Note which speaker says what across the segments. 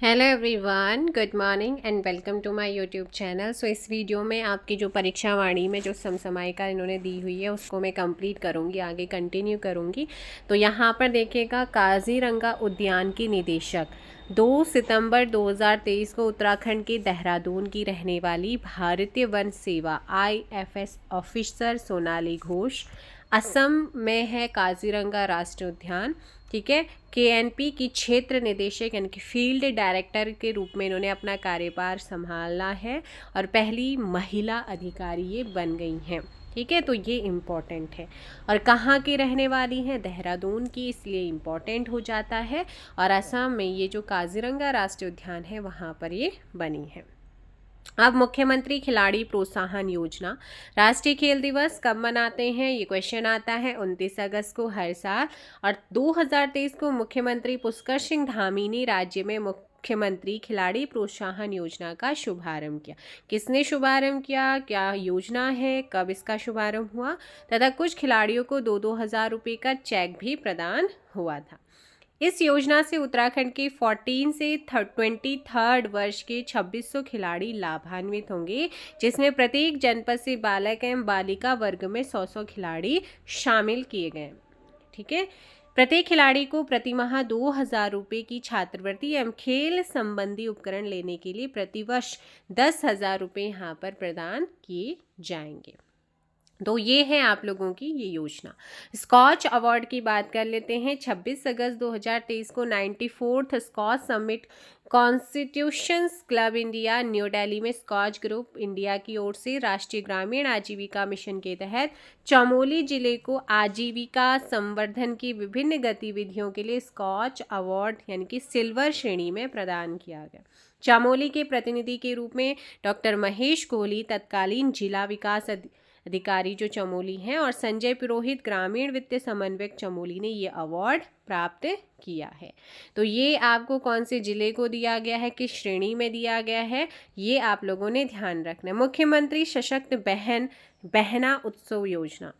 Speaker 1: Hello everyone, good morning and welcome to my YouTube channel. So इस video में आपकी जो परीक्षा वाणी में जो समसमायिका इन्होंने दी हुई है उसको मैं कंप्लीट करूंगी, आगे कंटिन्यू करूंगी। तो यहाँ पर देखिएगा, काजीरंगा उद्यान की निदेशक 2 सितंबर 2023 को उत्तराखंड के देहरादून की रहने वाली भारतीय वन सेवा IFS ऑफिसर सोनाली घोष। असम में है काजीरंगा राष्ट्रीय उद्यान, ठीक है। KNP की क्षेत्र निदेशक यानी कि फील्ड डायरेक्टर के रूप में इन्होंने अपना कार्यभार संभाला है और पहली महिला अधिकारी ये बन गई हैं, ठीक है। तो ये इम्पॉर्टेंट है। और कहाँ की रहने वाली हैं? देहरादून की, इसलिए इम्पॉर्टेंट हो जाता है। और असम में ये जो काजीरंगा राष्ट्रीय उद्यान है वहाँ पर ये बनी है। अब मुख्यमंत्री खिलाड़ी प्रोत्साहन योजना, राष्ट्रीय खेल दिवस कब मनाते हैं? ये क्वेश्चन आता है 29 अगस्त को हर साल। और 2023 को मुख्यमंत्री पुष्कर सिंह धामी ने राज्य में मुख्यमंत्री खिलाड़ी प्रोत्साहन योजना का शुभारंभ किया। किसने शुभारंभ किया, क्या योजना है, कब इसका शुभारंभ हुआ, तथा कुछ खिलाड़ियों को 2-2 हज़ार रुपये का चेक भी प्रदान हुआ था। इस योजना से उत्तराखंड के 14 से 23 वर्ष के 2600 खिलाड़ी लाभान्वित होंगे, जिसमें प्रत्येक जनपद से बालक एवं बालिका वर्ग में 100 खिलाड़ी शामिल किए गए, ठीक है। प्रत्येक खिलाड़ी को प्रतिमाह 2,000 रुपये की छात्रवृत्ति एवं खेल संबंधी उपकरण लेने के लिए प्रतिवर्ष 10,000 रुपये यहाँ पर प्रदान किए जाएंगे। तो ये है आप लोगों की ये योजना। स्कॉच अवार्ड की बात कर लेते हैं। 26 अगस्त 2023 को 94th Scotch summit constitutions club India New Delhi में स्कॉच ग्रुप इंडिया की ओर से राष्ट्रीय ग्रामीण आजीविका मिशन के तहत चमोली जिले को आजीविका संवर्धन की विभिन्न गतिविधियों के लिए स्कॉच अवार्ड यानी कि सिल्वर श्रेणी में प्रदान किया गया। चमोली के प्रतिनिधि के रूप में डॉक्टर महेश कोहली, तत्कालीन जिला विकास अधिकारी जो चमोली हैं, और संजय पुरोहित, ग्रामीण वित्त समन्वयक चमोली, ने ये अवार्ड प्राप्त किया है। तो ये आपको कौन से जिले को दिया गया है, किस श्रेणी में दिया गया है, ये आप लोगों ने ध्यान रखना है। मुख्यमंत्री सशक्त बहना उत्सव योजना,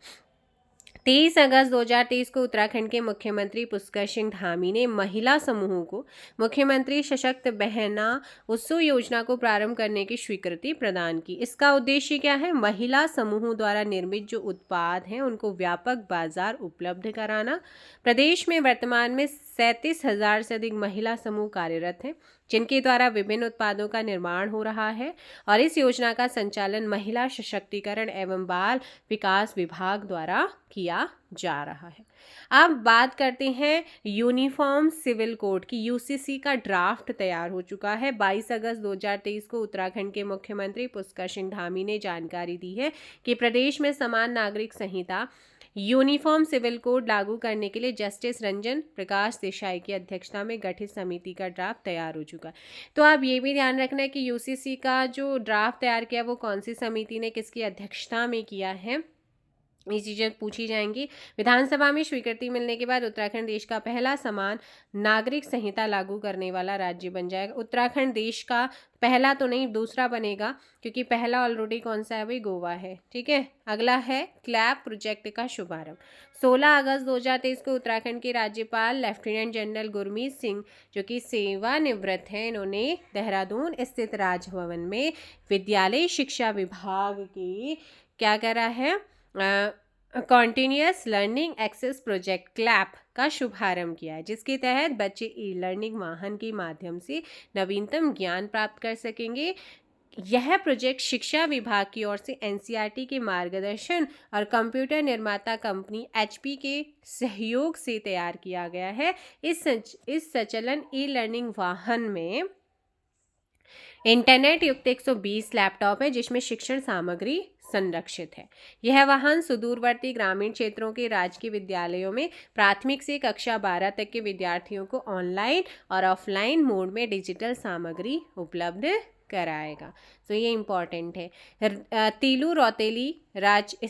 Speaker 1: 23 अगस्त 2023 को उत्तराखंड के मुख्यमंत्री पुष्कर सिंह धामी ने महिला समूहों को मुख्यमंत्री सशक्त बहना उत्सव योजना को प्रारंभ करने की स्वीकृति प्रदान की। इसका उद्देश्य क्या है? महिला समूहों द्वारा निर्मित जो उत्पाद हैं उनको व्यापक बाजार उपलब्ध कराना। प्रदेश में वर्तमान में 37,000 से अधिक महिला समूह कार्यरत हैं, जिनके द्वारा विभिन्न उत्पादों का निर्माण हो रहा है, और इस योजना का संचालन महिला सशक्तिकरण एवं बाल विकास विभाग द्वारा किया जा रहा है। अब बात करते हैं यूनिफॉर्म सिविल कोड की। UCC का ड्राफ्ट तैयार हो चुका है। 22 अगस्त 2023 को उत्तराखंड के मुख्यमंत्री पुष्कर सिंह धामी ने जानकारी दी है कि प्रदेश में समान नागरिक संहिता यूनिफॉर्म सिविल कोड लागू करने के लिए जस्टिस रंजन प्रकाश देसाई की अध्यक्षता में गठित समिति का ड्राफ्ट तैयार हो चुका है। तो आप ये भी ध्यान रखना है कि UCC का जो ड्राफ्ट तैयार किया वो कौन सी समिति ने किसकी अध्यक्षता में किया है, ये चीज़ें पूछी जाएंगी। विधानसभा में स्वीकृति मिलने के बाद उत्तराखंड देश का पहला समान नागरिक संहिता लागू करने वाला राज्य बन जाएगा। उत्तराखंड देश का पहला तो नहीं, दूसरा बनेगा, क्योंकि पहला ऑलरेडी कौन सा है भाई? गोवा है, ठीक है। अगला है क्लैप प्रोजेक्ट का शुभारंभ। 16 अगस्त 2023 को उत्तराखंड के राज्यपाल लेफ्टिनेंट जनरल गुरमीत सिंह, जो कि सेवानिवृत्त हैं, इन्होंने देहरादून स्थित राजभवन में विद्यालय शिक्षा विभाग की क्या करा है, continuous learning access project CLAP का शुभारंभ किया है, जिसके तहत बच्चे ई-लर्निंग वाहन के माध्यम से नवीनतम ज्ञान प्राप्त कर सकेंगे। यह प्रोजेक्ट शिक्षा विभाग की ओर से NCERT के मार्गदर्शन और कंप्यूटर निर्माता कंपनी HP के सहयोग से तैयार किया गया है। इस सचलन ई-लर्निंग वाहन में इंटरनेट युक्त 120 लैपटॉप है, जिसमें शिक्षण सामग्री संरक्षित है। यह वाहन सुदूरवर्ती ग्रामीण क्षेत्रों के राजकीय विद्यालयों में प्राथमिक से कक्षा 12 तक के विद्यार्थियों को ऑनलाइन और ऑफलाइन मोड में डिजिटल सामग्री उपलब्ध कराएगा। तो ये इम्पॉर्टेंट है। तीलू रौतेली राज्य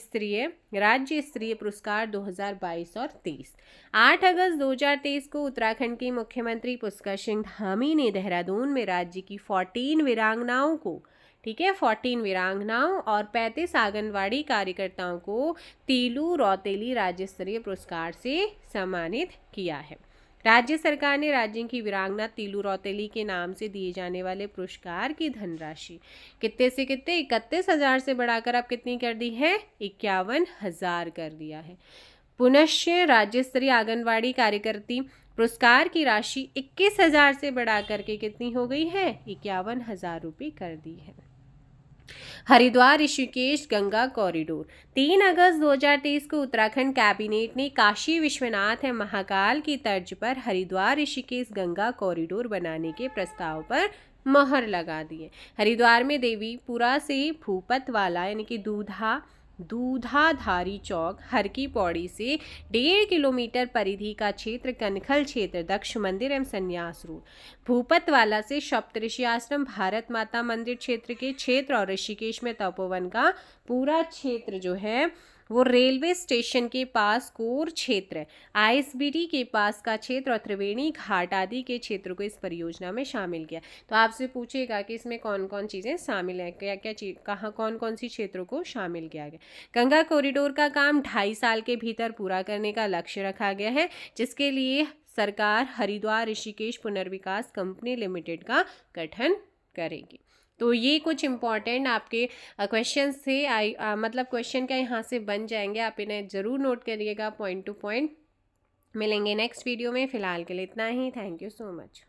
Speaker 1: स्तरीय पुरस्कार 2022 और 23। 8 अगस्त 2023 को उत्तराखंड के मुख्यमंत्री पुष्कर सिंह धामी ने देहरादून में राज्य की 14 वीरांगनाओं को, ठीक है, 14 वीरांगनाओं और 35 आंगनवाड़ी कार्यकर्ताओं को तीलू रौतेली राज्य स्तरीय पुरस्कार से सम्मानित किया है। राज्य सरकार ने राज्य की वीरांगना तीलू रौतेली के नाम से दिए जाने वाले पुरस्कार की धनराशि कितने से कितने 31,000 से बढ़ाकर अब कितनी कर दी है 51,000 कर दिया है। पुनश्च राज्य स्तरीय आंगनवाड़ी कार्यकर्ती पुरस्कार की राशि 21,000 से बढ़ा करके कितनी हो गई है 51,000 रुपये कर दी है। हरिद्वार ऋषिकेश गंगा कॉरिडोर 3 अगस्त 2023 को उत्तराखंड कैबिनेट ने काशी विश्वनाथ महाकाल की तर्ज पर हरिद्वार ऋषिकेश गंगा कॉरिडोर बनाने के प्रस्ताव पर मोहर लगा दी है। हरिद्वार में देवीपुरा से भूपतवाला यानी कि दूधाधारी चौक, हर की पौड़ी से 1.5 किलोमीटर परिधि का क्षेत्र, कनखल क्षेत्र, दक्ष मंदिर एवं संन्यास रोड, भूपतवाला से सप्तऋषि आश्रम, भारत माता मंदिर क्षेत्र के क्षेत्र और ऋषिकेश में तपोवन का पूरा क्षेत्र जो है वो रेलवे स्टेशन के पास कोर क्षेत्र, आईएसबीटी के पास का क्षेत्र और त्रिवेणी घाट आदि के क्षेत्र को इस परियोजना में शामिल किया। तो आपसे पूछेगा कि इसमें कौन कौन चीज़ें शामिल हैं, क्या क्या चीज कहाँ कौन कौन सी क्षेत्रों को शामिल किया गया। गंगा कॉरिडोर का काम 2.5 साल के भीतर पूरा करने का लक्ष्य रखा गया है, जिसके लिए सरकार हरिद्वार ऋषिकेश पुनर्विकास कंपनी लिमिटेड का गठन करेगी। तो ये कुछ इम्पॉर्टेंट आपके क्वेश्चन थे, मतलब क्वेश्चन का यहाँ से बन जाएंगे, आप इन्हें ज़रूर नोट करिएगा पॉइंट टू पॉइंट। मिलेंगे नेक्स्ट वीडियो में, फ़िलहाल के लिए इतना ही। Thank you so much.